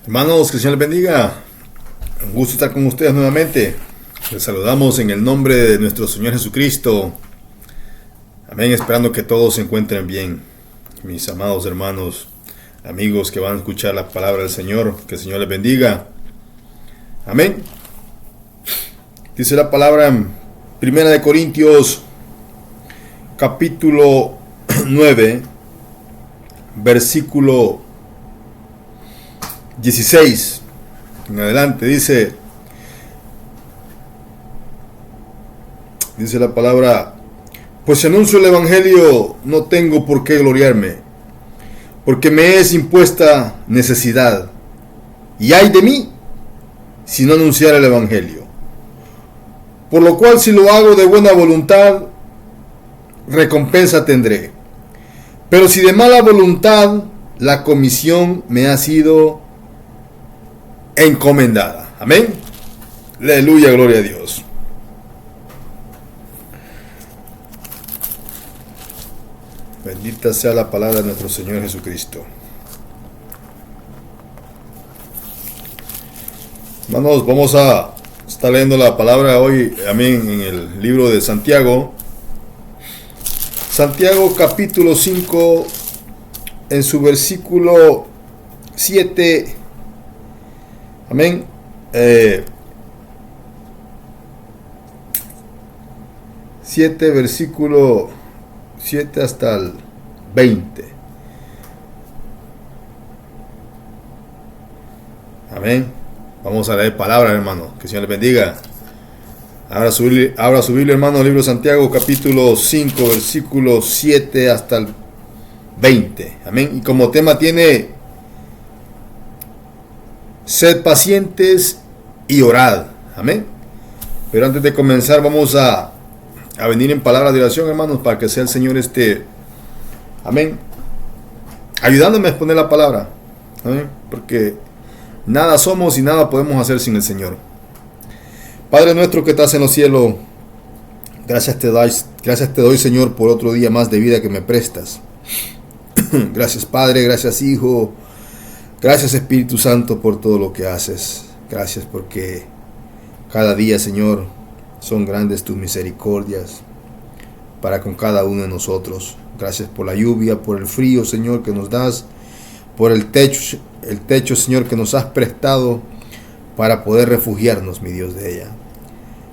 Hermanos, que el Señor les bendiga. Un gusto estar con ustedes nuevamente. Les saludamos en el nombre de nuestro Señor Jesucristo. Amén, esperando que todos se encuentren bien. Mis amados hermanos, amigos que van a escuchar la palabra del Señor, que el Señor les bendiga. Amén. Dice la palabra en 1 Corintios capítulo 9, versículo 16 en adelante. Dice la palabra: pues si anuncio el evangelio, no tengo por qué gloriarme, porque me es impuesta necesidad, y ay de mí si no anunciara el evangelio. Por lo cual, si lo hago de buena voluntad, recompensa tendré. Pero si de mala voluntad, la comisión me ha sido encomendada. Amén. Aleluya, gloria a Dios. Bendita sea la palabra de nuestro Señor Jesucristo. Hermanos, vamos a estar leyendo la palabra hoy, amén, en el libro de Santiago. Santiago capítulo 5, en su versículo 7. Amén. 7, versículo 7 hasta el 20. Amén. Vamos a leer palabra, hermano. Que el Señor les bendiga. Abra su Biblia, hermano, libro de Santiago, capítulo 5, versículo 7 hasta el 20. Amén. Y como tema tiene: sed pacientes y orad. Amén. Pero antes de comenzar, vamos a venir en palabra de oración, hermanos, para que sea el Señor amén, ayudándome a exponer la palabra. Amén. Porque nada somos y nada podemos hacer sin el Señor. Padre nuestro que estás en los cielos, gracias te doy, Señor, por otro día más de vida que me prestas. Gracias, Padre, gracias, Hijo, gracias, Espíritu Santo, por todo lo que haces. Gracias porque cada día, Señor, son grandes tus misericordias para con cada uno de nosotros. Gracias por la lluvia, por el frío, Señor, que nos das, por el techo, Señor, que nos has prestado para poder refugiarnos, mi Dios, de ella.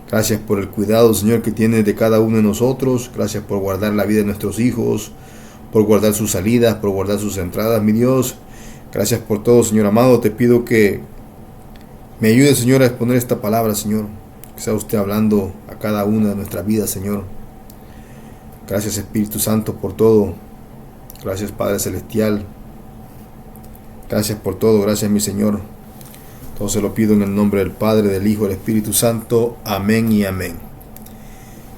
Gracias por el cuidado, Señor, que tienes de cada uno de nosotros. Gracias por guardar la vida de nuestros hijos, por guardar sus salidas, por guardar sus entradas, mi Dios. Gracias por todo, Señor amado. Te pido que me ayude, Señor, a exponer esta palabra, Señor. Que sea usted hablando a cada una de nuestras vidas, Señor. Gracias, Espíritu Santo, por todo. Gracias, Padre Celestial. Gracias por todo. Gracias, mi Señor. Todo se lo pido en el nombre del Padre, del Hijo y del Espíritu Santo. Amén y amén.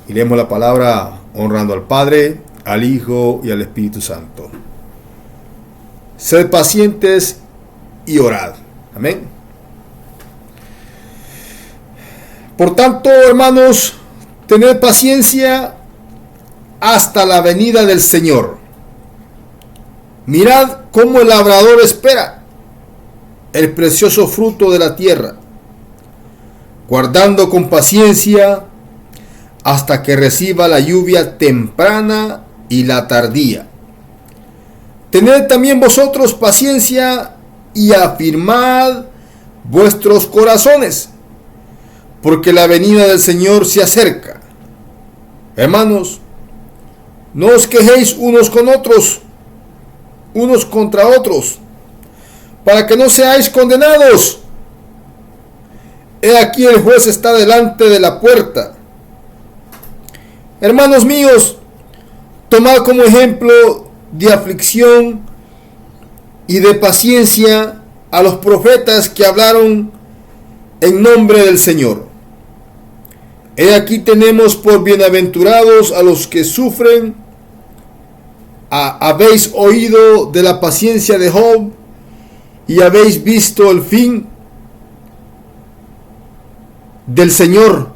Y leemos la palabra honrando al Padre, al Hijo y al Espíritu Santo. Sed pacientes y orad. Amén. Por tanto, hermanos, tened paciencia hasta la venida del Señor. Mirad cómo el labrador espera el precioso fruto de la tierra, guardando con paciencia hasta que reciba la lluvia temprana y la tardía. Tened también vosotros paciencia y afirmad vuestros corazones, porque la venida del Señor se acerca. Hermanos, no os quejéis unos contra otros, para que no seáis condenados. He aquí el juez está delante de la puerta. Hermanos míos, tomad como ejemplo de aflicción y de paciencia a los profetas que hablaron en nombre del Señor. He aquí tenemos por bienaventurados a los que sufren. Habéis oído de la paciencia de Job y habéis visto el fin del Señor,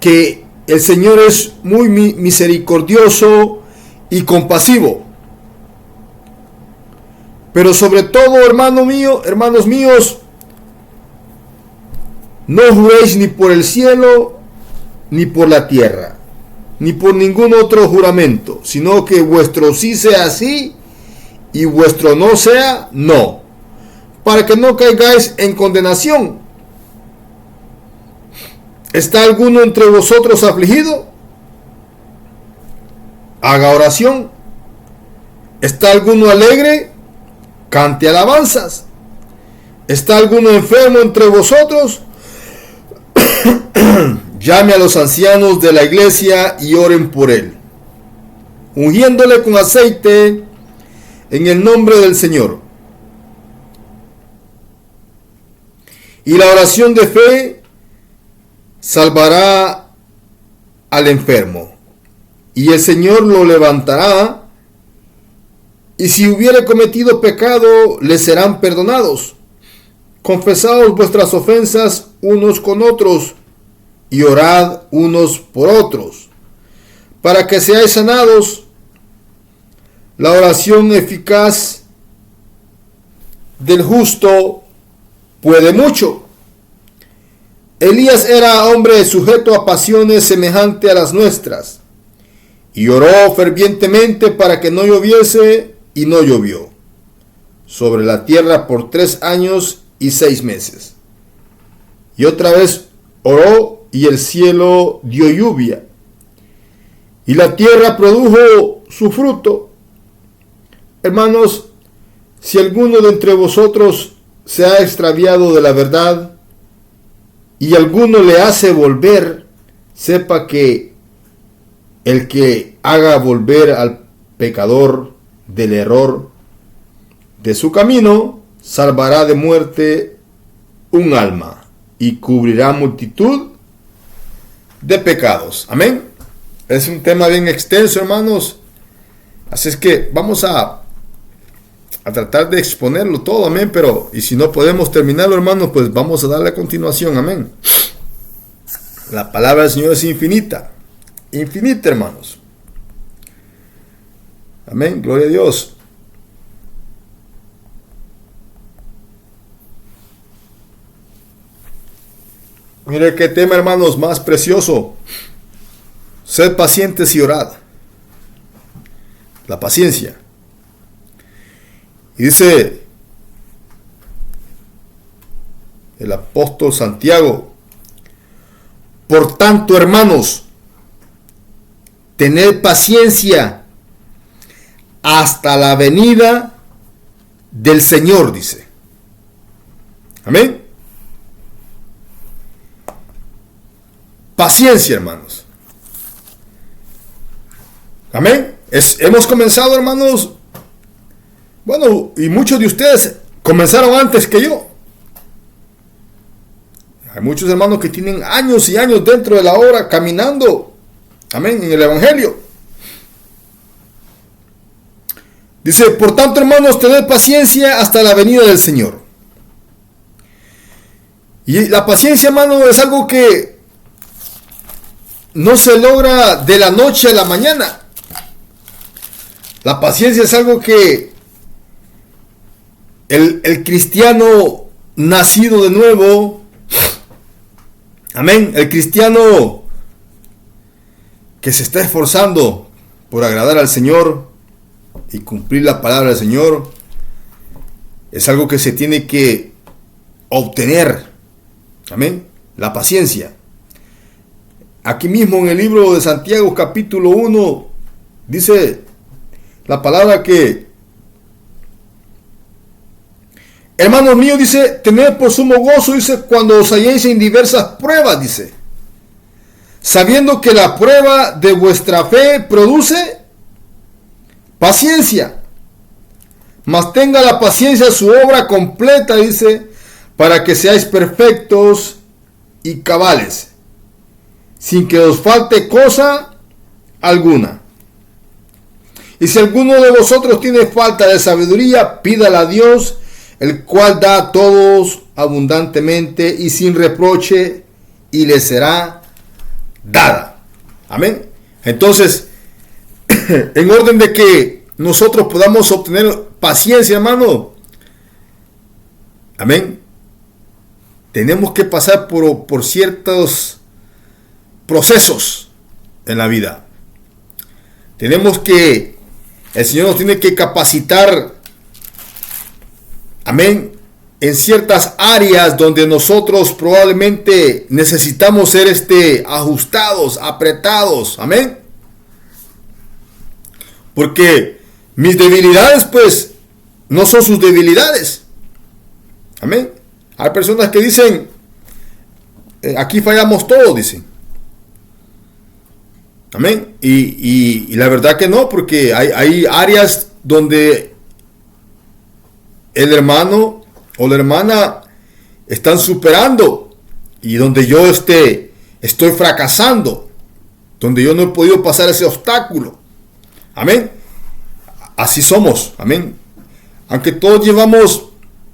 que el Señor es muy misericordioso y compasivo. Pero sobre todo, hermanos míos, no juréis ni por el cielo, ni por la tierra, ni por ningún otro juramento, sino que vuestro sí sea sí, y vuestro no sea no, para que no caigáis en condenación. ¿Está alguno entre vosotros afligido? Haga oración. ¿Está alguno alegre? Cante alabanzas. ¿Está alguno enfermo entre vosotros? Llame a los ancianos de la iglesia y oren por él, ungiéndole con aceite en el nombre del Señor. Y la oración de fe salvará al enfermo, y el Señor lo levantará, y si hubiere cometido pecado, le serán perdonados. Confesaos vuestras ofensas unos con otros, y orad unos por otros, para que seáis sanados. La oración eficaz del justo puede mucho. Elías era hombre sujeto a pasiones semejante a las nuestras, y oró fervientemente para que no lloviese, y no llovió sobre la tierra por 3 años y 6 meses. Y otra vez oró, y el cielo dio lluvia, y la tierra produjo su fruto. Hermanos, si alguno de entre vosotros se ha extraviado de la verdad, y alguno le hace volver, sepa que el que haga volver al pecador del error de su camino, salvará de muerte un alma, y cubrirá multitud de pecados. Amén. Es un tema bien extenso, hermanos. Así es que vamos a tratar de exponerlo todo, amén. Pero, y si no podemos terminarlo, hermanos, pues vamos a darle a continuación, amén. La palabra del Señor es infinita. Infinita, hermanos. Amén. Gloria a Dios. Mire qué tema, hermanos, más precioso. Sed pacientes y orad. La paciencia. Y dice el apóstol Santiago: por tanto, hermanos, tened paciencia hasta la venida del Señor, dice. Amén. Paciencia, hermanos. Amén. Hemos comenzado, hermanos. Bueno, y muchos de ustedes comenzaron antes que yo. Hay muchos hermanos que tienen años y años dentro de la obra, caminando, amén, en el Evangelio. Dice: por tanto, hermanos, tened paciencia hasta la venida del Señor. Y la paciencia, hermano, es algo que no se logra de la noche a la mañana. La paciencia es algo que el cristiano nacido de nuevo, amén, el cristiano que se está esforzando por agradar al Señor y cumplir la palabra del Señor, es algo que se tiene que obtener. Amén. La paciencia. Aquí mismo en el libro de Santiago, capítulo 1, dice la palabra que: hermanos míos, dice, tened por sumo gozo, dice, cuando os halléis en diversas pruebas, dice, sabiendo que la prueba de vuestra fe produce paciencia. Mas tenga la paciencia su obra completa, dice, para que seáis perfectos y cabales, sin que os falte cosa alguna. Y si alguno de vosotros tiene falta de sabiduría, pídala a Dios, el cual da a todos abundantemente y sin reproche, y le será dada. Amén. Entonces, en orden de que nosotros podamos obtener paciencia, hermano, amén, tenemos que pasar por ciertos procesos en la vida. El Señor nos tiene que capacitar, amén, en ciertas áreas donde nosotros probablemente necesitamos ser ajustados, apretados, amén. Porque mis debilidades, pues, no son sus debilidades, amén. Hay personas que dicen, aquí fallamos todos, dicen, amén. Y la verdad que no, porque hay áreas donde el hermano o la hermana están superando y donde yo estoy fracasando, donde yo no he podido pasar ese obstáculo, amén. Así somos, amén. Aunque todos llevamos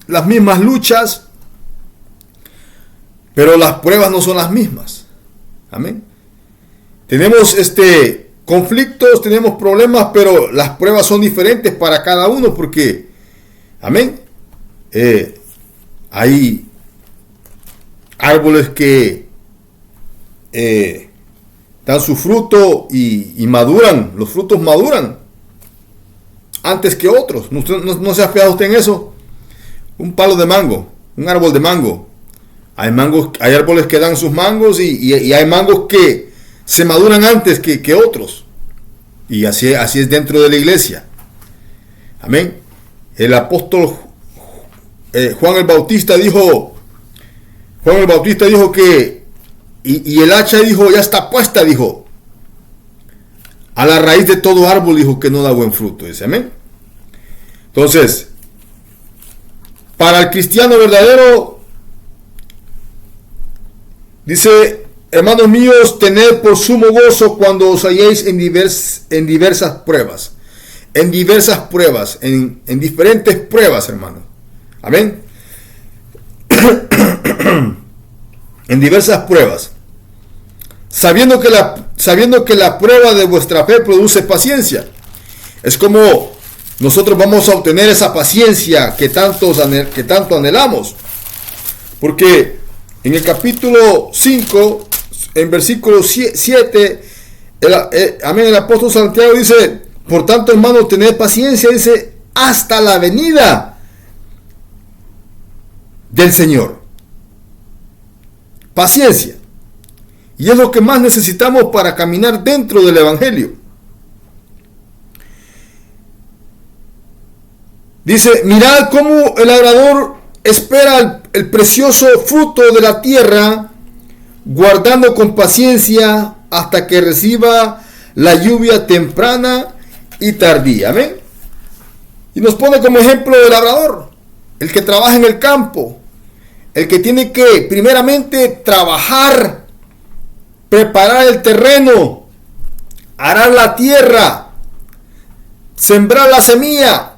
las mismas luchas, pero las pruebas no son las mismas, amén. Tenemos conflictos, tenemos problemas, pero las pruebas son diferentes para cada uno, porque, amén, hay árboles que dan su fruto y maduran, los frutos maduran antes que otros. ¿No se ha fijado usted en eso? Un palo de mango, un árbol de mango. Hay árboles que dan sus mangos y hay mangos que se maduran antes que otros. Y así es dentro de la iglesia. Amén. El apóstol Juan el Bautista dijo que, y el hacha dijo, ya está puesta, dijo, a la raíz de todo árbol, dijo, que no da buen fruto. Dice, amén. Entonces, para el cristiano verdadero, dice, hermanos míos, tened por sumo gozo cuando os halléis en diversas pruebas. En diversas pruebas, en diferentes pruebas, hermano. Amén. En diversas pruebas. Sabiendo que la prueba de vuestra fe produce paciencia. Es como nosotros vamos a obtener esa paciencia que tanto anhelamos. Porque en el capítulo 5, en versículo 7, amén, el apóstol Santiago dice, por tanto, hermanos, tened paciencia, dice, hasta la venida del Señor. Paciencia. Y es lo que más necesitamos para caminar dentro del Evangelio. Dice, mirad cómo el labrador espera el precioso fruto de la tierra, guardando con paciencia hasta que reciba la lluvia temprana y tardía. Amén. Y nos pone como ejemplo el labrador, el que trabaja en el campo, el que tiene que primeramente trabajar, preparar el terreno, arar la tierra, sembrar la semilla,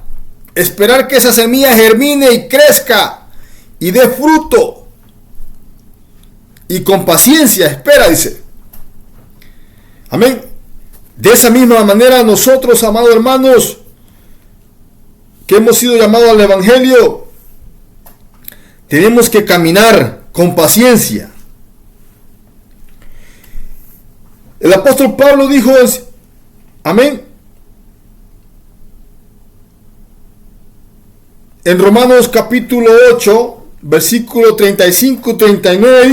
esperar que esa semilla germine y crezca y dé fruto. Y con paciencia espera, dice. Amén. De esa misma manera nosotros, amados hermanos, que hemos sido llamados al Evangelio, tenemos que caminar con paciencia. El apóstol Pablo dijo, amén, en Romanos capítulo 8, versículo 35-39,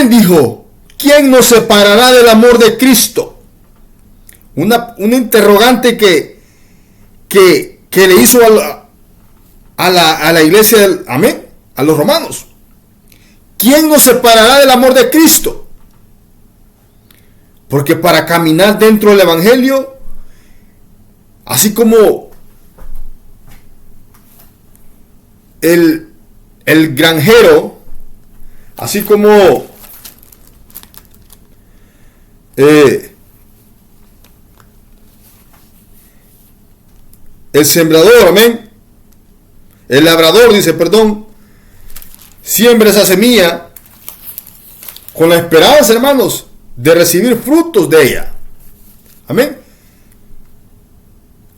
dijo, ¿quién nos separará del amor de Cristo? Una interrogante que le hizo a la iglesia, amén, a los romanos. ¿Quién nos separará del amor de Cristo? Porque para caminar dentro del Evangelio, así como el granjero, así como el sembrador, amén, el labrador, dice, siembra esa semilla con la esperanza, hermanos, de recibir frutos de ella. Amén.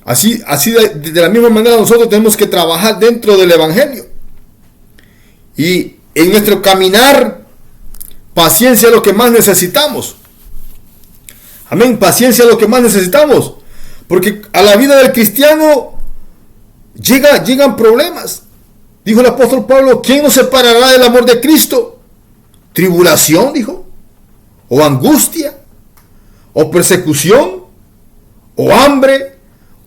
Así de la misma manera nosotros tenemos que trabajar dentro del Evangelio. Y en nuestro caminar, paciencia es lo que más necesitamos. Amén, paciencia es lo que más necesitamos. Porque a la vida del cristiano llegan problemas. Dijo el apóstol Pablo, ¿quién nos separará del amor de Cristo? ¿Tribulación, dijo? ¿O angustia? ¿O persecución? ¿O hambre?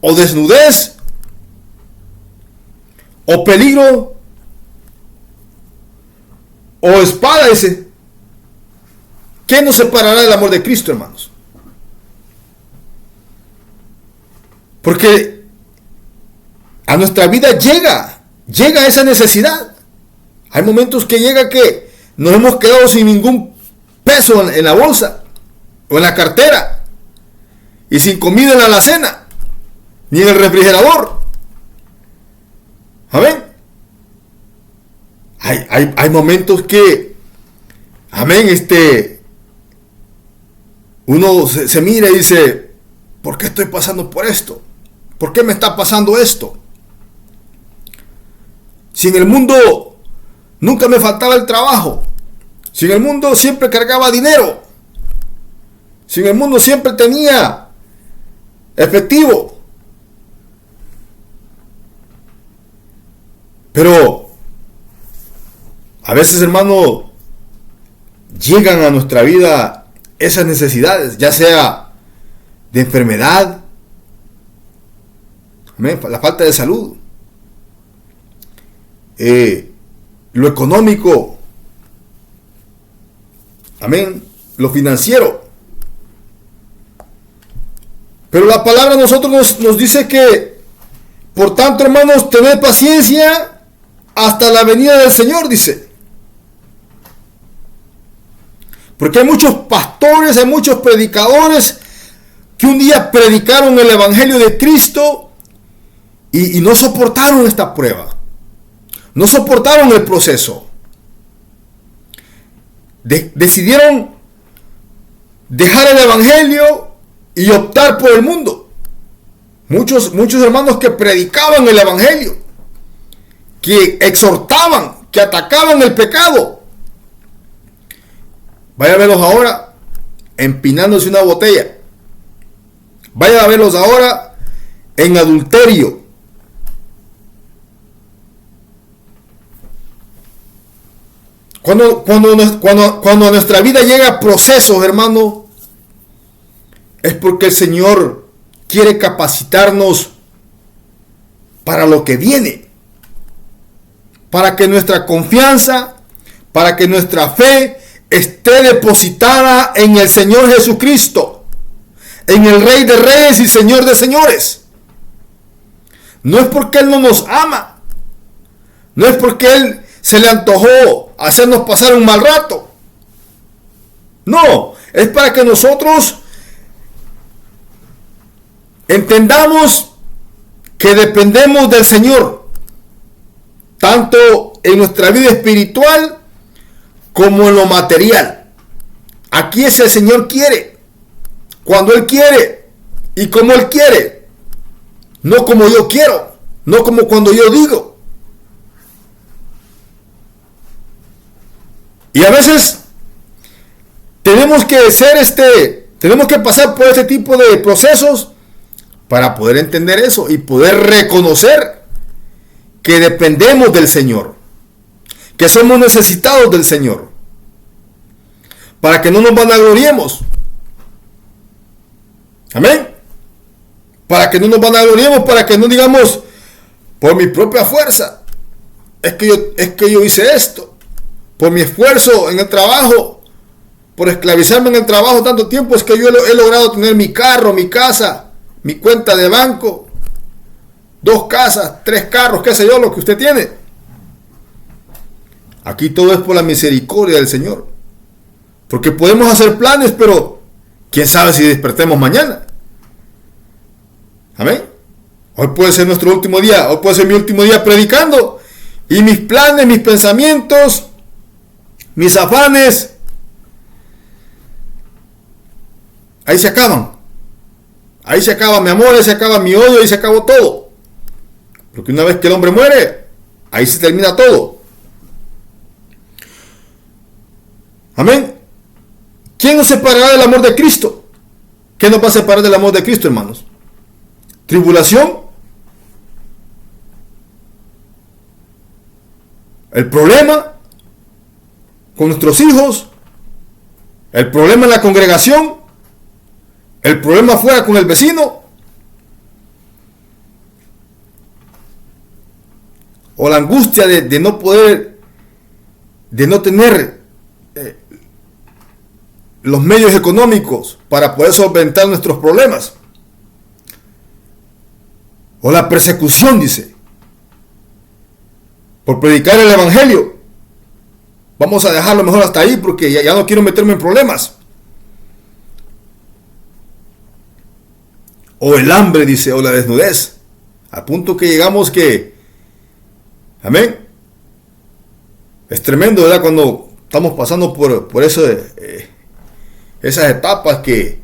¿O desnudez? ¿O peligro? ¿O espada? Dice. ¿Quién nos separará del amor de Cristo, hermanos? Porque a nuestra vida llega esa necesidad. Hay momentos que llega que nos hemos quedado sin ningún peso en la bolsa o en la cartera y sin comida en la alacena ni en el refrigerador. Amén. Hay momentos que, amén, uno se mira y dice, ¿por qué estoy pasando por esto? ¿Por qué me está pasando esto? Si en el mundo nunca me faltaba el trabajo, si en el mundo siempre cargaba dinero, si en el mundo siempre tenía efectivo, pero a veces, hermano, llegan a nuestra vida esas necesidades, ya sea de enfermedad, la falta de salud, lo económico, amén, lo financiero. Pero la palabra a nosotros nos dice que, por tanto, hermanos, tened paciencia hasta la venida del Señor, dice. Porque hay muchos pastores, hay muchos predicadores que un día predicaron el Evangelio de Cristo y no soportaron esta prueba. No soportaron el proceso. Decidieron dejar el Evangelio y optar por el mundo. Muchos hermanos que predicaban el Evangelio, que exhortaban, que atacaban el pecado. Vaya a verlos ahora empinándose una botella. Vaya a verlos ahora en adulterio. Cuando a nuestra vida llega procesos, hermano, es porque el Señor quiere capacitarnos para lo que viene. Para que nuestra confianza, para que nuestra fe esté depositada en el Señor Jesucristo, en el Rey de Reyes y Señor de Señores. No es porque Él no nos ama, no es porque Él se le antojó hacernos pasar un mal rato. No, es para que nosotros entendamos que dependemos del Señor, tanto en nuestra vida espiritual como en lo material. Aquí es el Señor quiere, cuando Él quiere y como Él quiere, no como yo quiero, no como cuando yo digo. Y a veces tenemos que pasar por este tipo de procesos para poder entender eso y poder reconocer que dependemos del Señor, que somos necesitados del Señor, para que no nos vanagloriemos. Amén. Para que no nos vanagloriemos, para que no digamos por mi propia fuerza, es que yo hice esto, por mi esfuerzo en el trabajo, por esclavizarme en el trabajo tanto tiempo, es que yo he logrado tener mi carro, mi casa, mi cuenta de banco, 2 casas, 3 carros, qué sé yo, lo que usted tiene. Aquí todo es por la misericordia del Señor. Porque podemos hacer planes, pero quién sabe si despertemos mañana. Amén. Hoy puede ser nuestro último día, hoy puede ser mi último día predicando, y mis planes, mis pensamientos, mis afanes, ahí se acaban. Ahí se acaba mi amor, ahí se acaba mi odio, ahí se acabó todo. Porque una vez que el hombre muere, ahí se termina todo. Amén. ¿Quién nos separará del amor de Cristo? ¿Qué nos va a separar del amor de Cristo, hermanos? ¿Tribulación? ¿El problema con nuestros hijos? ¿El problema en la congregación? ¿El problema afuera con el vecino? ¿O la angustia de no poder, de no tener los medios económicos para poder solventar nuestros problemas? ¿O la persecución, dice, por predicar el evangelio? Vamos a dejarlo mejor hasta ahí porque ya no quiero meterme en problemas. O el hambre, dice, o la desnudez. Al punto que llegamos que, amén, es tremendo, ¿verdad? Cuando estamos pasando por eso, esas etapas que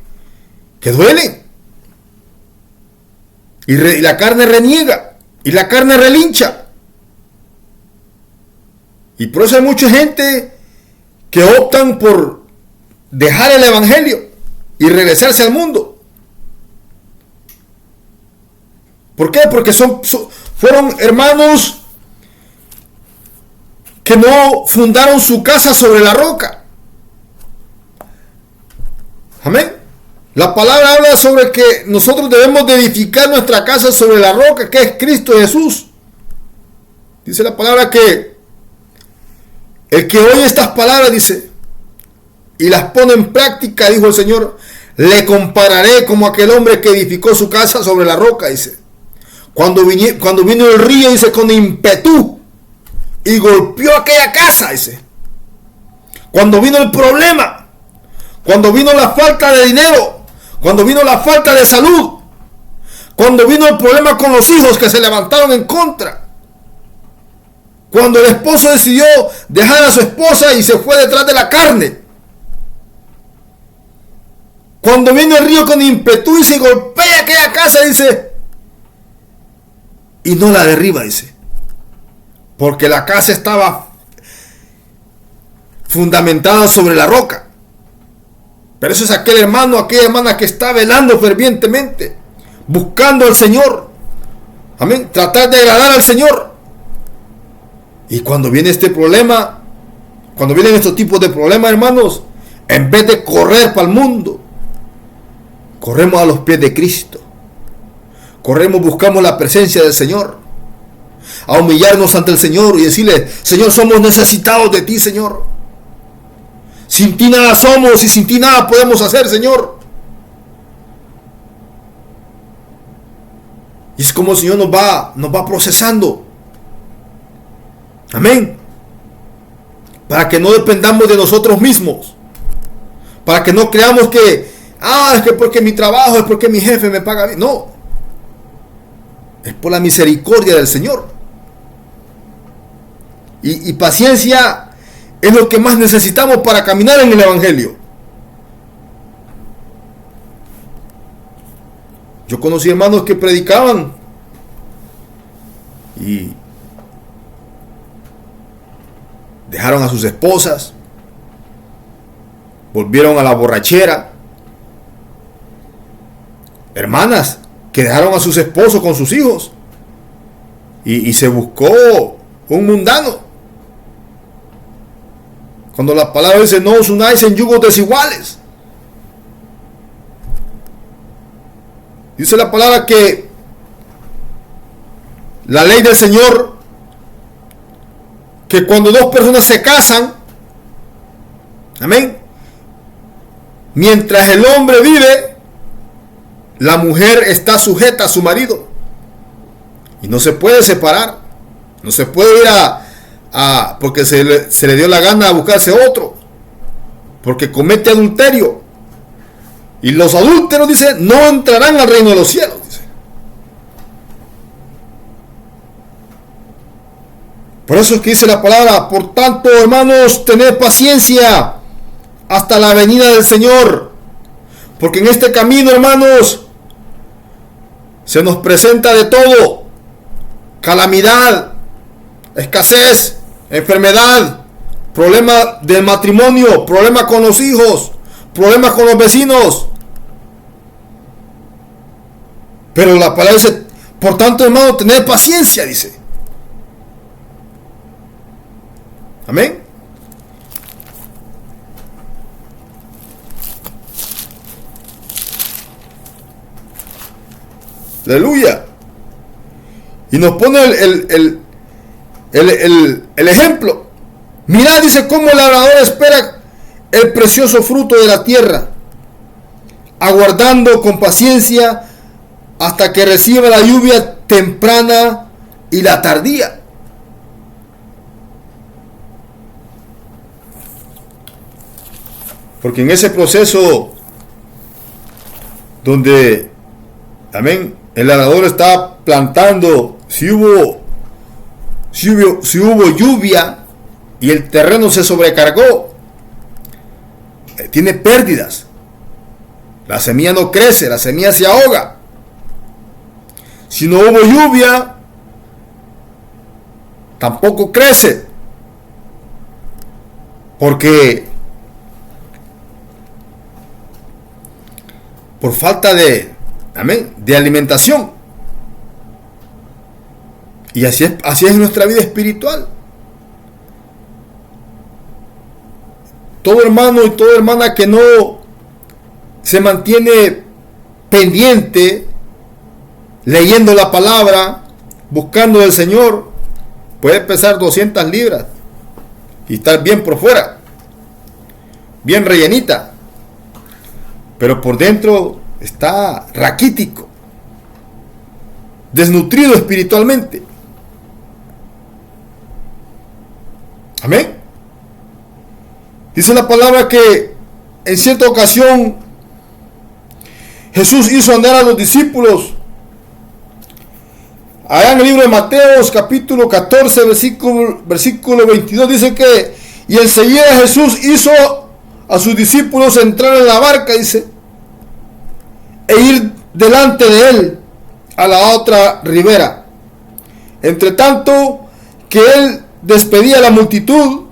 duelen. Y la carne reniega. Y la carne relincha. Y por eso hay mucha gente que optan por dejar el evangelio y regresarse al mundo. ¿Por qué? Porque fueron hermanos que no fundaron su casa sobre la roca. Amén. La palabra habla sobre que nosotros debemos de edificar nuestra casa sobre la roca, que es Cristo Jesús. Dice la palabra que el que oye estas palabras, dice, y las pone en práctica, dijo el Señor, le compararé como aquel hombre que edificó su casa sobre la roca, dice. Cuando vino el río, dice, con ímpetu, y golpeó aquella casa, dice. Cuando vino el problema, cuando vino la falta de dinero, cuando vino la falta de salud, cuando vino el problema con los hijos que se levantaron en contra, cuando el esposo decidió dejar a su esposa y se fue detrás de la carne, cuando vino el río con ímpetu y se golpea aquella casa, dice, y no la derriba, dice, porque la casa estaba fundamentada sobre la roca. Pero eso es aquel hermano, aquella hermana que está velando fervientemente, buscando al Señor. Amén. Tratar de agradar al Señor. Y cuando viene este problema, cuando vienen estos tipos de problemas, hermanos, en vez de correr para el mundo, corremos a los pies de Cristo. Corremos, buscamos la presencia del Señor. A humillarnos ante el Señor y decirle, Señor, somos necesitados de ti, Señor. Sin ti nada somos y sin ti nada podemos hacer, Señor. Y es como el Señor nos va procesando. Amén. Para que no dependamos de nosotros mismos. Para que no creamos que, es que porque mi trabajo, es porque mi jefe me paga bien. No. Es por la misericordia del Señor. Y paciencia es lo que más necesitamos para caminar en el evangelio. Yo conocí hermanos que predicaban y dejaron a sus esposas, volvieron a la borrachera. Hermanas que dejaron a sus esposos con sus hijos y se buscó un mundano. Cuando la palabra dice, no os unáis en yugos desiguales. Dice la palabra que la ley del Señor, que cuando dos personas se casan, amén, mientras el hombre vive, la mujer está sujeta a su marido. Y no se puede separar. No se puede ir porque se le dio la gana a buscarse otro, porque comete adulterio, y los adúlteros, dice, no entrarán al reino de los cielos, dice. Por eso es que dice la palabra, por tanto, hermanos, tened paciencia hasta la venida del Señor, porque en este camino, hermanos, Se nos presenta de todo: calamidad, escasez, enfermedad, problema del matrimonio, problema con los hijos, problemas con los vecinos. Pero la palabra dice, por tanto, hermano, tened paciencia, dice. Amén. Aleluya. Y nos pone el ejemplo. Mirad, dice, cómo el labrador espera el precioso fruto de la tierra, aguardando con paciencia hasta que reciba la lluvia temprana y la tardía. Porque en ese proceso donde, amén, el labrador está plantando, si hubo lluvia y el terreno se sobrecargó, tiene pérdidas. La semilla no crece, la semilla se ahoga. Si no hubo lluvia, tampoco crece. Porque por falta de, amén, de alimentación. Y así es nuestra vida espiritual. Todo hermano y toda hermana que no se mantiene pendiente, leyendo la palabra, buscando al Señor, puede pesar 200 libras y estar bien por fuera, bien rellenita, pero por dentro está raquítico, desnutrido espiritualmente. Amén. Dice la palabra que en cierta ocasión Jesús hizo andar a los discípulos. Allá en el libro de Mateos capítulo 14 versículo 22 dice que y enseguida Jesús hizo a sus discípulos entrar en la barca, dice, e ir delante de él a la otra ribera. Entre tanto que él despedía a la multitud,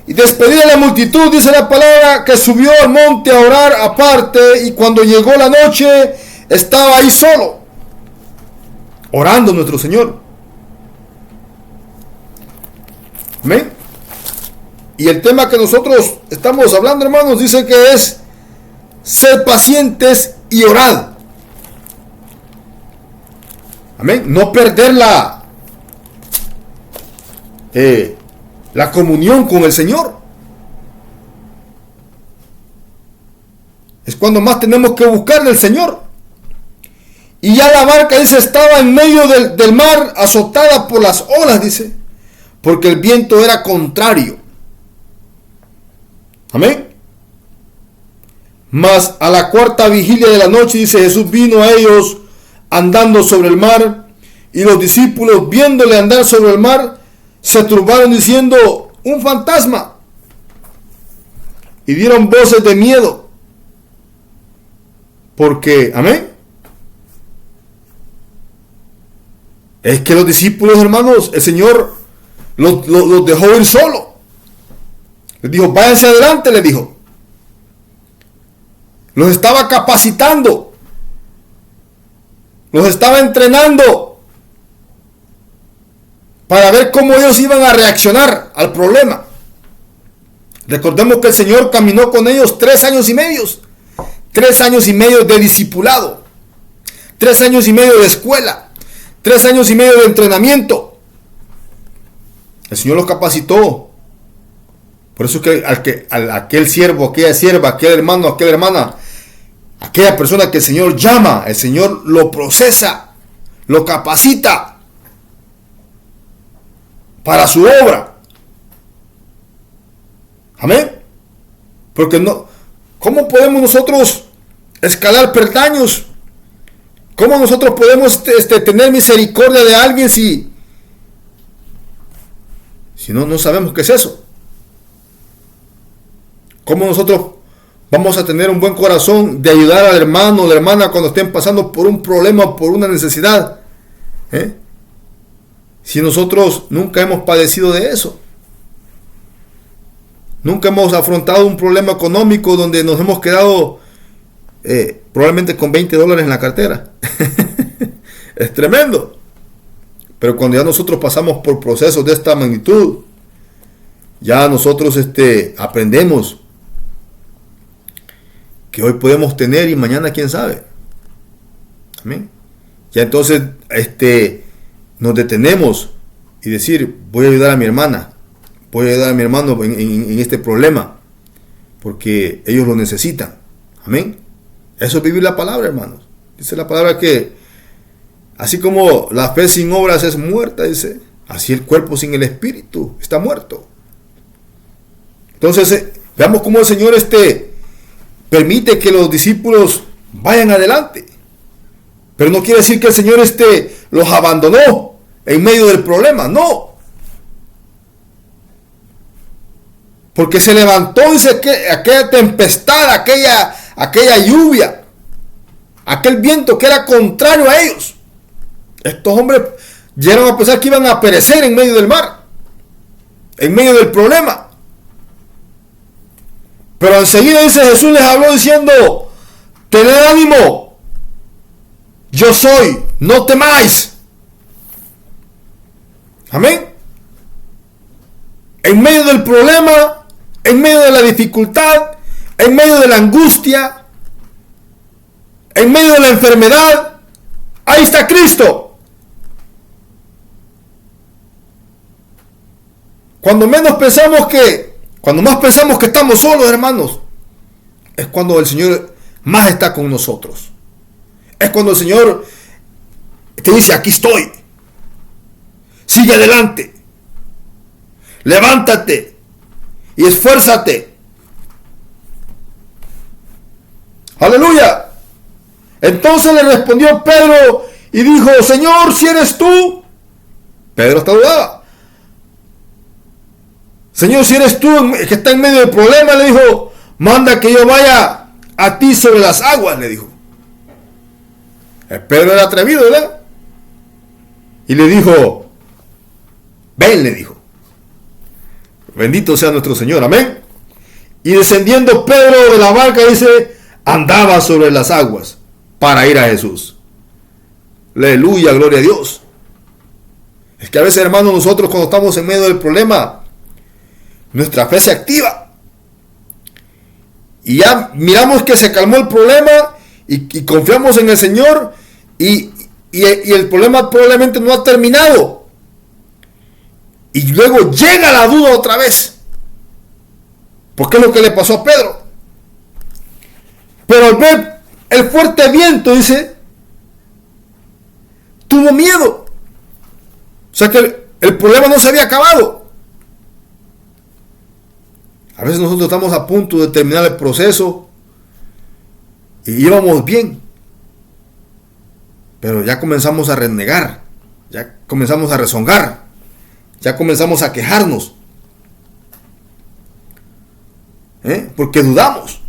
y despedida la multitud, dice la palabra, que subió al monte a orar aparte, y cuando llegó la noche, estaba ahí solo, orando nuestro Señor. Amén. Y el tema que nosotros estamos hablando, hermanos, dice que es ser pacientes y orad. Amén. No perder la comunión con el Señor. Es cuando más tenemos que buscarle al Señor. Y ya la barca, dice, estaba en medio del mar, azotada por las olas, dice, porque el viento era contrario. Amén. Mas a la cuarta vigilia de la noche, dice, Jesús vino a ellos andando sobre el mar, y los discípulos, viéndole andar sobre el mar, se turbaron diciendo, un fantasma, y dieron voces de miedo, porque, amén, es que los discípulos, hermanos, el Señor los dejó ir solo. Les dijo, váyanse adelante, les dijo. Los estaba capacitando, los estaba entrenando para ver cómo ellos iban a reaccionar al problema. Recordemos que el Señor caminó con ellos 3 años y medio. 3 años y medio de discipulado. 3 años y medio de escuela. 3 años y medio de entrenamiento. El Señor los capacitó. Por eso es que aquel siervo, aquella sierva, aquel hermano, aquella hermana, aquella persona que el Señor llama, el Señor lo procesa, lo capacita para su obra. Amén. Porque no, ¿cómo podemos nosotros escalar peldaños? ¿Cómo nosotros podemos tener misericordia de alguien si no sabemos qué es eso? ¿Cómo nosotros Vamos a tener un buen corazón de ayudar al hermano o la hermana cuando estén pasando por un problema, por una necesidad. Si nosotros nunca hemos padecido de eso. Nunca hemos afrontado un problema económico donde nos hemos quedado probablemente con $20 en la cartera. Es tremendo. Pero cuando ya nosotros pasamos por procesos de esta magnitud, ya nosotros aprendemos que hoy podemos tener y mañana quién sabe. Amén. Ya entonces nos detenemos y decir, voy a ayudar a mi hermana, voy a ayudar a mi hermano en este problema, porque ellos lo necesitan. Amén. Eso es vivir la palabra, hermanos. Dice la palabra que así como la fe sin obras es muerta, dice, así el cuerpo sin el espíritu está muerto. Entonces, veamos cómo el Señor permite que los discípulos vayan adelante. Pero no quiere decir que el Señor los abandonó en medio del problema, no. Porque se levantó, dice, aquella tempestad, aquella lluvia, aquel viento que era contrario a ellos. Estos hombres llegaron a pensar que iban a perecer en medio del mar, en medio del problema. Pero enseguida, dice, Jesús les habló diciendo, tened ánimo, yo soy, no temáis. Amén. En medio del problema, en medio de la dificultad, en medio de la angustia, en medio de la enfermedad, ahí está Cristo. Cuando más pensamos que estamos solos, hermanos, es cuando el Señor más está con nosotros. Es cuando el Señor te dice, aquí estoy. Sigue adelante. Levántate y esfuérzate. Aleluya. Entonces le respondió Pedro y dijo, Señor, si eres tú. Pedro hasta dudaba. Señor, si eres tú que está en medio del problema, le dijo, manda que yo vaya a ti sobre las aguas, le dijo. Pedro era atrevido, ¿verdad? Y le dijo, ven, le dijo. Bendito sea nuestro Señor, amén. Y descendiendo Pedro de la barca, dice, andaba sobre las aguas para ir a Jesús. Aleluya, gloria a Dios. Es que a veces, hermanos, nosotros cuando estamos en medio del problema, nuestra fe se activa. Y ya miramos que se calmó el problema y confiamos en el Señor y el problema probablemente no ha terminado. Y luego llega la duda otra vez. Porque es lo que le pasó a Pedro. Pero al ver el fuerte viento, dice, tuvo miedo. O sea que el problema no se había acabado. A veces nosotros estamos a punto de terminar el proceso y íbamos bien. Pero ya comenzamos a renegar, ya comenzamos a rezongar, ya comenzamos a quejarnos. Porque dudamos.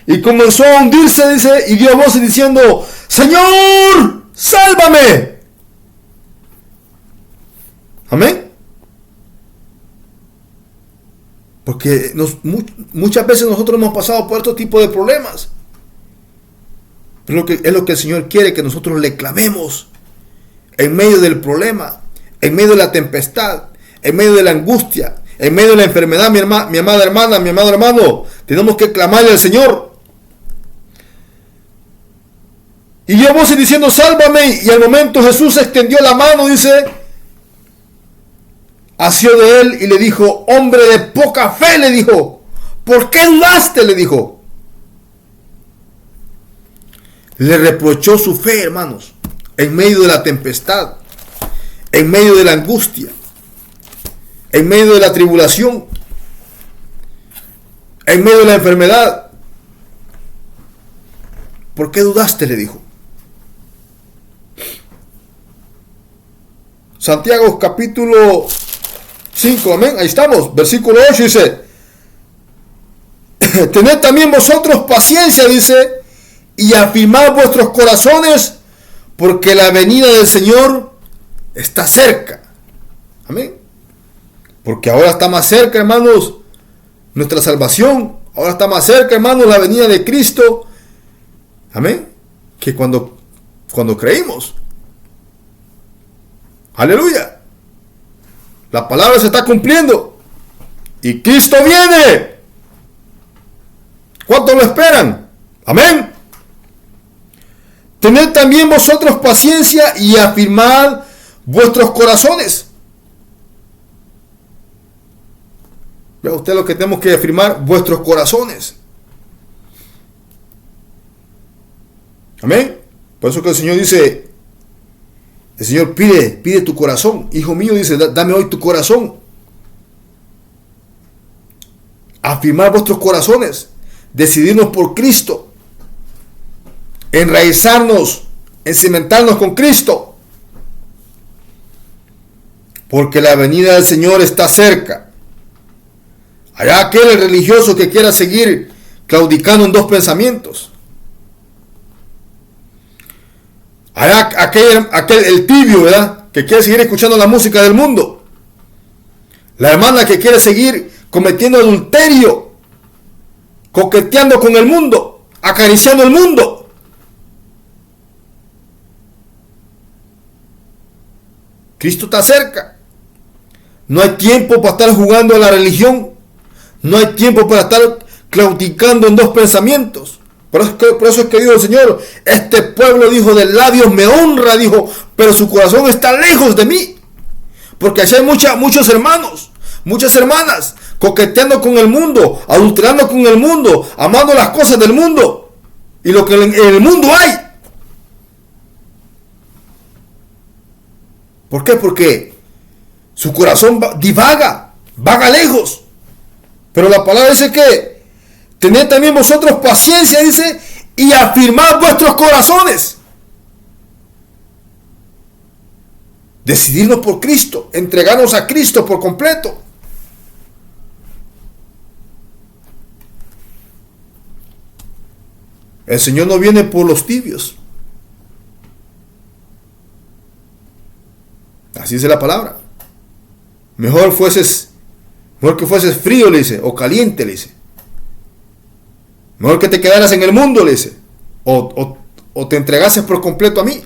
Y comenzó a hundirse, dice, y dio voces diciendo, Señor, sálvame. Amén. Porque muchas veces nosotros hemos pasado por este tipo de problemas. Pero es lo que el Señor quiere, que nosotros le clamemos en medio del problema, en medio de la tempestad, en medio de la angustia, en medio de la enfermedad, mi amada hermana, mi amado hermano. Tenemos que clamarle al Señor. Y dio voces diciendo, sálvame. Y al momento Jesús extendió la mano, dice, asió de él y le dijo, hombre de poca fe, le dijo, ¿por qué dudaste? Le dijo. Le reprochó su fe, hermanos, en medio de la tempestad, en medio de la angustia, en medio de la tribulación, en medio de la enfermedad. ¿Por qué dudaste? Le dijo. Santiago capítulo 5, amén, ahí estamos, versículo 8 dice, tened también vosotros paciencia, dice, y afirmad vuestros corazones, porque la venida del Señor está cerca. Amén. Porque ahora está más cerca, hermanos, nuestra salvación. Ahora está más cerca, hermanos, la venida de Cristo. Amén. Que cuando creímos. Aleluya. La palabra se está cumpliendo. Y Cristo viene. ¿Cuántos lo esperan? Amén. Tened también vosotros paciencia y afirmad vuestros corazones. Vea usted lo que tenemos que afirmar, vuestros corazones. Amén. Por eso que el Señor dice, el Señor pide tu corazón. Hijo mío, dice, dame hoy tu corazón. Afirmar vuestros corazones. Decidirnos por Cristo. Enraizarnos, encimentarnos con Cristo. Porque la venida del Señor está cerca. Allá aquel religioso que quiera seguir claudicando en dos pensamientos. Allá aquel el tibio, ¿verdad? Que quiere seguir escuchando la música del mundo. La hermana que quiere seguir cometiendo adulterio, coqueteando con el mundo, acariciando el mundo. Cristo está cerca. No hay tiempo para estar jugando a la religión. No hay tiempo para estar claudicando en dos pensamientos. Por eso es que dijo el Señor, este pueblo, dijo, de labios me honra, dijo, pero su corazón está lejos de mí. Porque allá hay muchos hermanos, muchas hermanas, coqueteando con el mundo, adulterando con el mundo, amando las cosas del mundo y lo que en el mundo hay. ¿Por qué? Porque su corazón vaga lejos. Pero la palabra dice que tened también vosotros paciencia, dice, y afirmad vuestros corazones. Decidirnos por Cristo, entregarnos a Cristo por completo. El Señor no viene por los tibios. Así dice la palabra. Mejor que fueses frío, le dice, o caliente, le dice. Mejor que te quedaras en el mundo, le dice, o te entregases por completo a mí.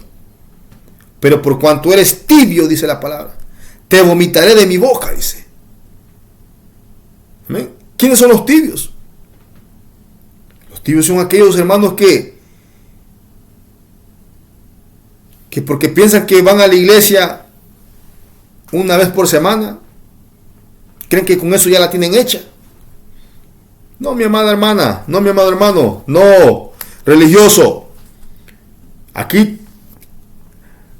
Pero por cuanto eres tibio, dice la palabra, te vomitaré de mi boca, dice. ¿Amén? ¿Quiénes son los tibios? Los tibios son aquellos hermanos que porque piensan que van a la iglesia una vez por semana, creen que con eso ya la tienen hecha. No, mi amada hermana, no, mi amado hermano, no, religioso. Aquí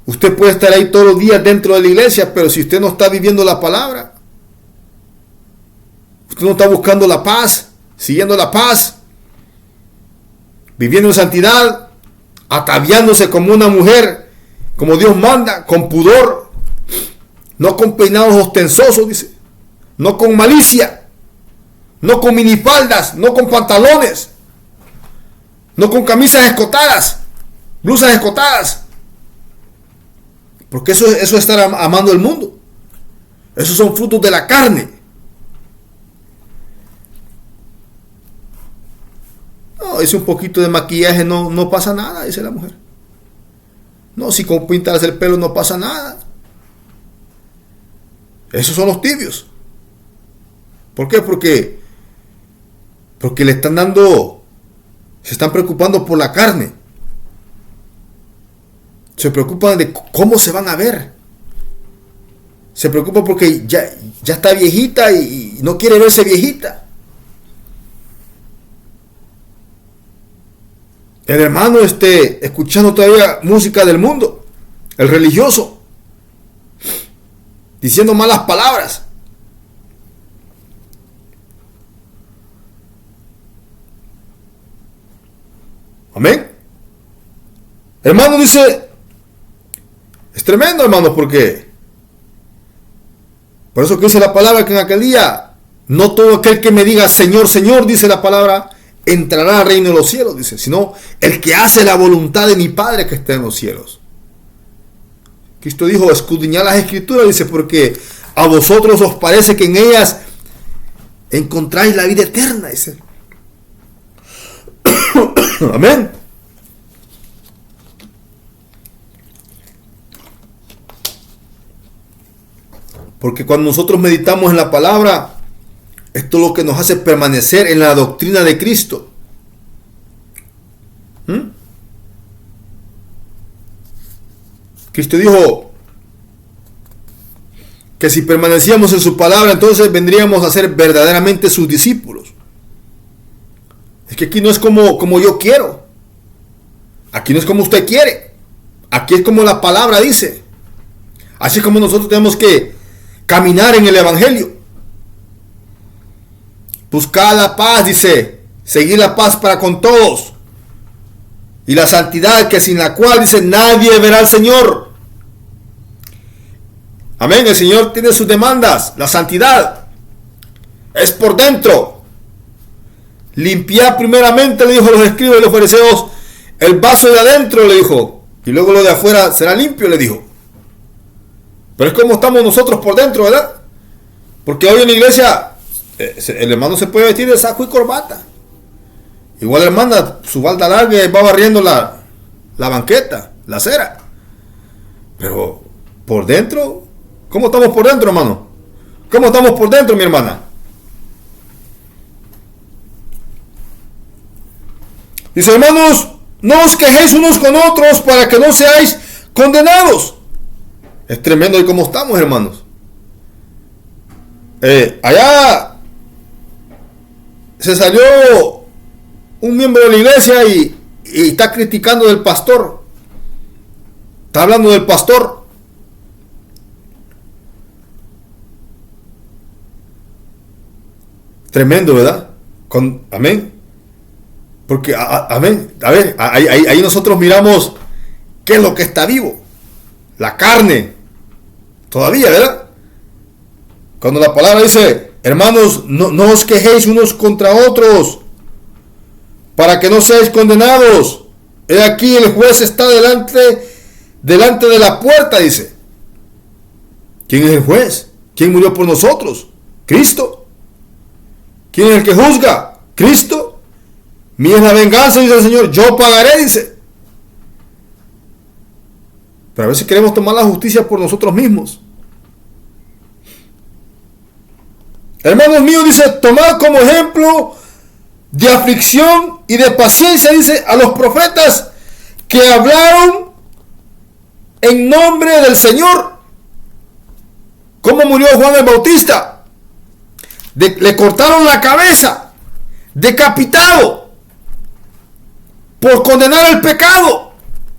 usted puede estar ahí todos los días dentro de la iglesia, pero si usted no está viviendo la palabra, usted no está buscando la paz, siguiendo la paz, viviendo en santidad, ataviándose como una mujer, como Dios manda, con pudor, no con peinados ostensosos, dice, no con malicia, no con minifaldas, no con pantalones, no con camisas escotadas, blusas escotadas, porque eso es estar amando el mundo. Esos son frutos de la carne. No, es un poquito de maquillaje, no pasa nada, dice la mujer. No, si con pintarse el pelo no pasa nada. Esos son los tibios. ¿Por qué? Porque le están se están preocupando por la carne. Se preocupan de cómo se van a ver. Se preocupan porque ya está viejita y no quiere verse viejita. El hermano escuchando todavía música del mundo, el religioso, diciendo malas palabras. Amén. Hermano, dice, es tremendo, hermano, porque por eso que dice la palabra que en aquel día no todo aquel que me diga Señor, Señor, dice la palabra, entrará al reino de los cielos, dice, sino el que hace la voluntad de mi Padre que está en los cielos. Cristo dijo, escudriñad las Escrituras, dice, porque a vosotros os parece que en ellas encontráis la vida eterna, dice. Amén. Porque cuando nosotros meditamos en la palabra, esto es lo que nos hace permanecer en la doctrina de Cristo. Cristo dijo que si permanecíamos en su palabra, entonces vendríamos a ser verdaderamente sus discípulos. Es que aquí no es como yo quiero. Aquí no es como usted quiere. Aquí es como la palabra dice. Así es como nosotros tenemos que caminar en el Evangelio. Buscar la paz, dice. Seguir la paz para con todos. Y la santidad, que sin la cual, dice, nadie verá al Señor. Amén. El Señor tiene sus demandas. La santidad es por dentro. Limpiar primeramente, le dijo a los escribas y los fariseos, el vaso de adentro, le dijo. Y luego lo de afuera será limpio, le dijo. Pero es como estamos nosotros por dentro, ¿verdad? Porque hoy en la iglesia el hermano se puede vestir de saco y corbata. Igual la hermana, su balda larga y va barriendo la banqueta, la acera. Pero por dentro, ¿cómo estamos por dentro, hermano? ¿Cómo estamos por dentro, mi hermana? Dice, hermanos, no os quejéis unos con otros para que no seáis condenados. Es tremendo de cómo estamos, hermanos. Allá se salió un miembro de la iglesia y está criticando del pastor. Está hablando del pastor. Tremendo, ¿verdad? Amén. Porque, amén. A ver, ahí nosotros miramos qué es lo que está vivo. La carne. Todavía, ¿verdad? Cuando la palabra dice, hermanos, no os quejéis unos contra otros, para que no seáis condenados. He aquí el juez está delante de la puerta, dice. ¿Quién es el juez? ¿Quién murió por nosotros? Cristo. ¿Quién es el que juzga? Cristo. Mía es la venganza, dice el Señor, yo pagaré, dice. Pero a veces queremos tomar la justicia por nosotros mismos. Hermanos míos, dice, tomad como ejemplo de aflicción y de paciencia, dice, a los profetas que hablaron en nombre del Señor. ¿Cómo murió Juan el Bautista? Le cortaron la cabeza, decapitado, por condenar el pecado,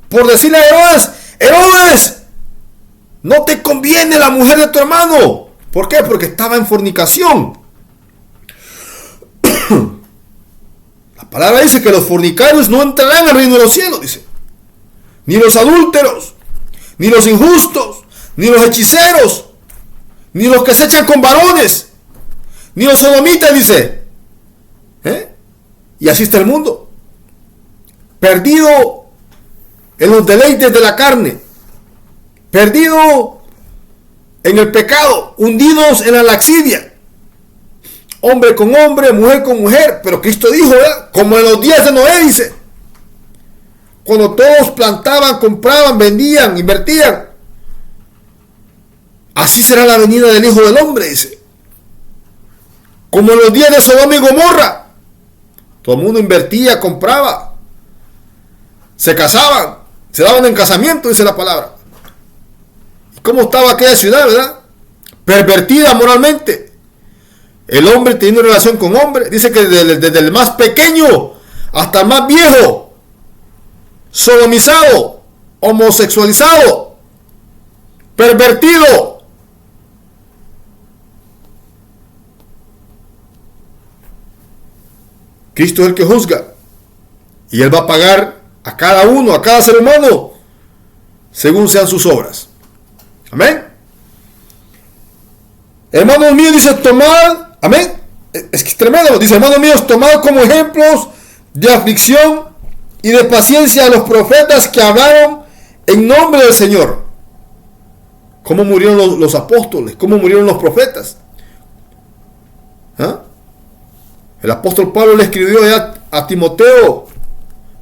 por decirle a Herodes, Herodes, no te conviene la mujer de tu hermano. ¿Por qué? Porque estaba en fornicación. La palabra dice que los fornicarios no entrarán al reino de los cielos, dice. Ni los adúlteros, ni los injustos, ni los hechiceros, ni los que se echan con varones, ni los sodomitas, dice. Y así está el mundo. Perdido en los deleites de la carne, perdido en el pecado, hundidos en la laxidia, hombre con hombre, mujer con mujer. Pero Cristo dijo, ¿verdad? Como en los días de Noé, dice, cuando todos plantaban, compraban, vendían, invertían, así será la venida del Hijo del Hombre, dice. Como en los días de Sodoma y Gomorra, todo el mundo invertía, compraba, se casaban, se daban en casamiento, dice la palabra. ¿Cómo estaba aquella ciudad, verdad? Pervertida moralmente. El hombre teniendo relación con hombre. Dice que desde el más pequeño hasta el más viejo. Sodomizado. Homosexualizado. Pervertido. Cristo es el que juzga. Y Él va a pagar a cada uno, a cada ser humano, según sean sus obras. Amén. Hermanos míos, dice, tomad, amén, Es que es tremendo. Dice, hermanos míos, tomad como ejemplos de aflicción y de paciencia a los profetas que hablaron en nombre del Señor. ¿Cómo murieron los apóstoles? ¿Cómo murieron los profetas? ¿Ah? El apóstol Pablo le escribió a Timoteo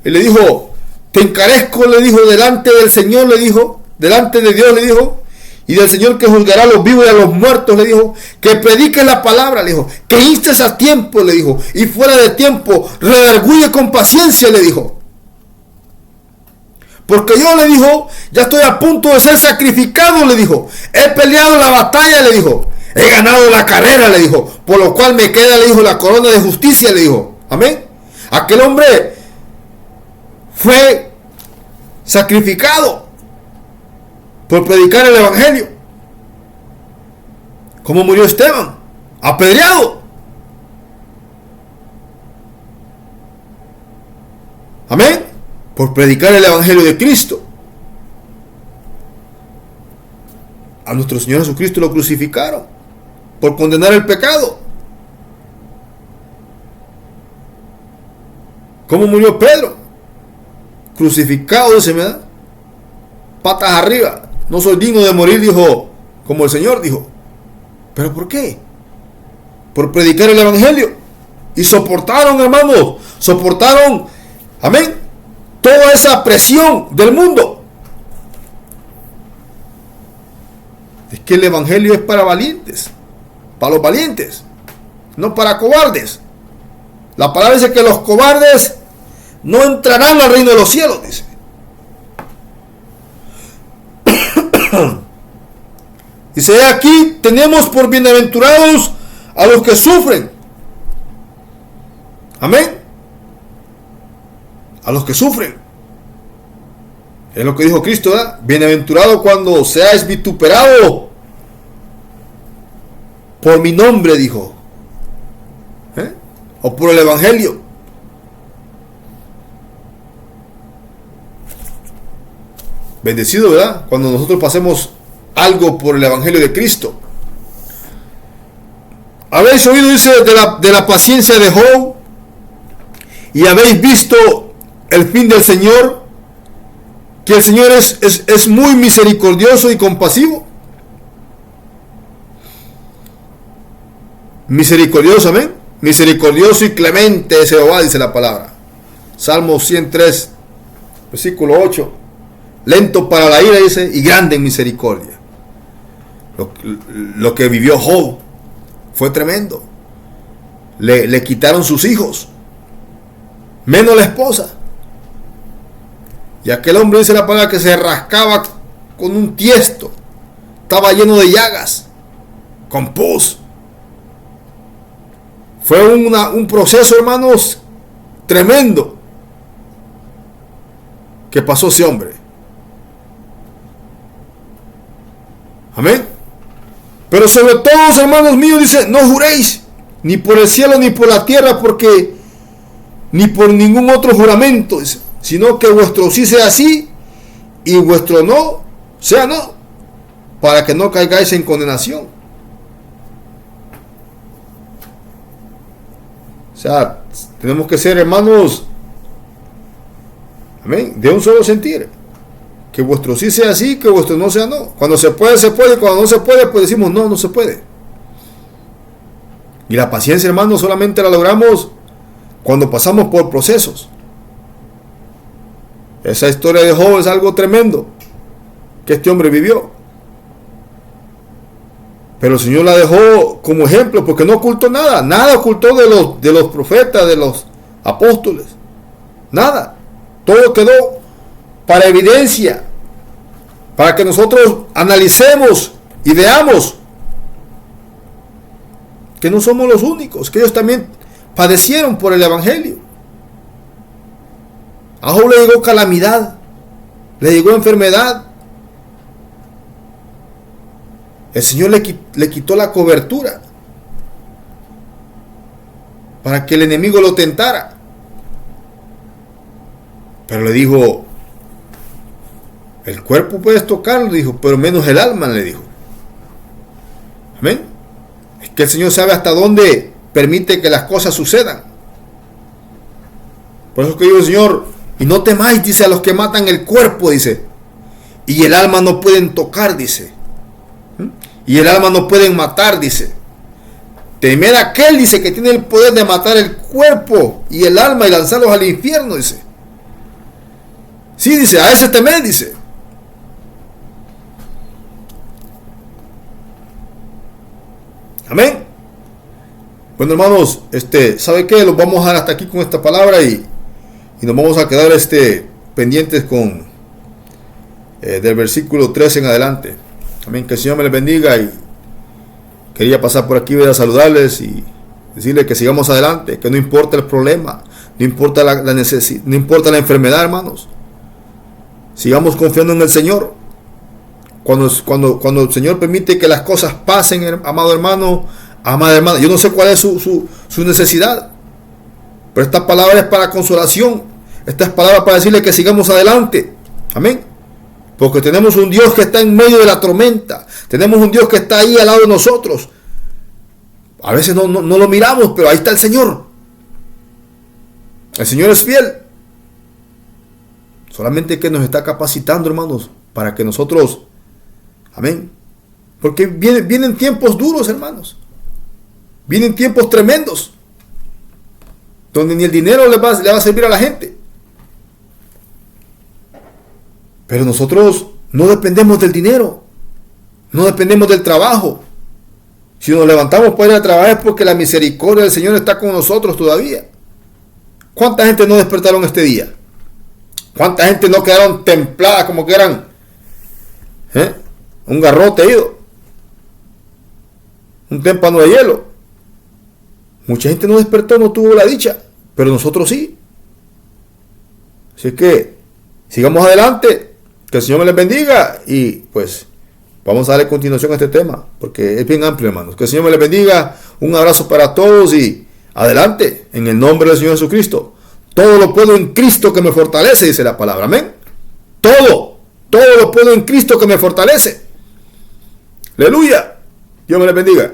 y le dijo, te encarezco, le dijo, delante del Señor, le dijo, delante de Dios, le dijo, y del Señor que juzgará a los vivos y a los muertos, le dijo, que prediques la palabra, le dijo, que instes a tiempo, le dijo, y fuera de tiempo, redarguye con paciencia, le dijo. Porque yo, le dijo, ya estoy a punto de ser sacrificado, le dijo, he peleado la batalla, le dijo, he ganado la carrera, le dijo, por lo cual me queda, le dijo, la corona de justicia, le dijo. Amén. Aquel hombre fue sacrificado por predicar el evangelio. ¿Cómo murió Esteban? Apedreado. Amén. Por predicar el evangelio de Cristo. A nuestro Señor Jesucristo lo crucificaron por condenar el pecado. ¿Cómo murió Pedro? Crucificado, dice, ¿verdad? Patas arriba. No soy digno de morir, dijo, como el Señor dijo. ¿Pero por qué? Por predicar el evangelio. Y soportaron, hermanos, soportaron, amén, toda esa presión del mundo. Es que el evangelio es para valientes, para los valientes, no para cobardes. La palabra dice que los cobardes no entrarán al reino de los cielos, dice. Dice, aquí tenemos por bienaventurados a los que sufren. Amén. A los que sufren. Es lo que dijo Cristo, ¿verdad? Bienaventurado cuando seáis vituperado por mi nombre, dijo. O por el evangelio. Bendecido, ¿verdad? Cuando nosotros pasemos algo por el evangelio de Cristo. Habéis oído, dice, de la paciencia de Job, y habéis visto el fin del Señor, que el Señor es muy misericordioso y compasivo. Misericordioso, amén. Misericordioso y clemente es Jehová, dice la palabra. Salmo 103, versículo 8. Lento para la ira, dice, y grande en misericordia. Lo que vivió Job fue tremendo. Le quitaron sus hijos, menos la esposa. Y aquel hombre, dice la palabra, que se rascaba con un tiesto. Estaba lleno de llagas, con pus. Fue un proceso, hermanos, tremendo que pasó ese hombre. Amén. Pero sobre todo, hermanos míos, dice, no juréis ni por el cielo ni por la tierra, porque ni por ningún otro juramento, dice, sino que vuestro sí sea sí y vuestro no sea no, para que no caigáis en condenación. O sea, tenemos que ser, hermanos, amén, de un solo sentir. Que vuestro sí sea sí, que vuestro no sea no. Cuando se puede, se puede. Cuando no se puede, pues decimos no, no se puede. Y la paciencia, hermanos, solamente la logramos cuando pasamos por procesos. Esa historia de Job es algo tremendo que este hombre vivió. Pero el Señor la dejó como ejemplo, porque no ocultó nada. Nada ocultó de los profetas, de los apóstoles. Nada. Todo quedó para evidencia, para que nosotros analicemos y veamos que no somos los únicos, que ellos también padecieron por el evangelio. A Job le llegó calamidad, le llegó enfermedad. El Señor le quitó la cobertura para que el enemigo lo tentara. Pero le dijo, el cuerpo puedes tocarlo, dijo, pero menos el alma, le dijo. Amén. Es que el Señor sabe hasta dónde permite que las cosas sucedan. Por eso que digo, Señor, y no temáis, dice, a los que matan el cuerpo, dice, y el alma no pueden tocar, dice, y el alma no pueden matar, dice. Temed a aquel, dice, que tiene el poder de matar el cuerpo y el alma y lanzarlos al infierno, dice. Sí, dice, a ese temed, dice. Amén. Bueno, hermanos, ¿sabe qué? Los vamos a dejar hasta aquí con esta palabra y nos vamos a quedar pendientes con del versículo 13 en adelante. Amén. Que el Señor me les bendiga, y quería pasar por aquí a saludarles y decirles que sigamos adelante, que no importa el problema, no importa la necesidad, no importa la enfermedad, hermanos. Sigamos confiando en el Señor. Cuando el Señor permite que las cosas pasen, amado hermano, amada hermana, yo no sé cuál es su necesidad, pero esta palabra es para consolación. Esta es palabra para decirle que sigamos adelante. Amén. Porque tenemos un Dios que está en medio de la tormenta. Tenemos un Dios que está ahí al lado de nosotros. A veces no lo miramos, pero ahí está el Señor. El Señor es fiel. Solamente que nos está capacitando, hermanos, para que nosotros, amén. Porque vienen tiempos duros, hermanos. Vienen tiempos tremendos, donde ni el dinero le va a servir a la gente. Pero nosotros no dependemos del dinero, no dependemos del trabajo. Si nos levantamos para ir a trabajar es porque la misericordia del Señor está con nosotros todavía. ¿Cuánta gente no despertaron este día? ¿Cuánta gente no quedaron templadas como que eran un garrote ido, un témpano de hielo? Mucha gente no despertó, no tuvo la dicha, pero nosotros sí. Así que sigamos adelante. Que el Señor me les bendiga, y pues vamos a darle continuación a este tema, porque es bien amplio, hermanos. Que el Señor me les bendiga. Un abrazo para todos y adelante, en el nombre del Señor Jesucristo. Todo lo puedo en Cristo que me fortalece, dice la palabra. Amén. Todo lo puedo en Cristo que me fortalece. Aleluya. Dios me les bendiga.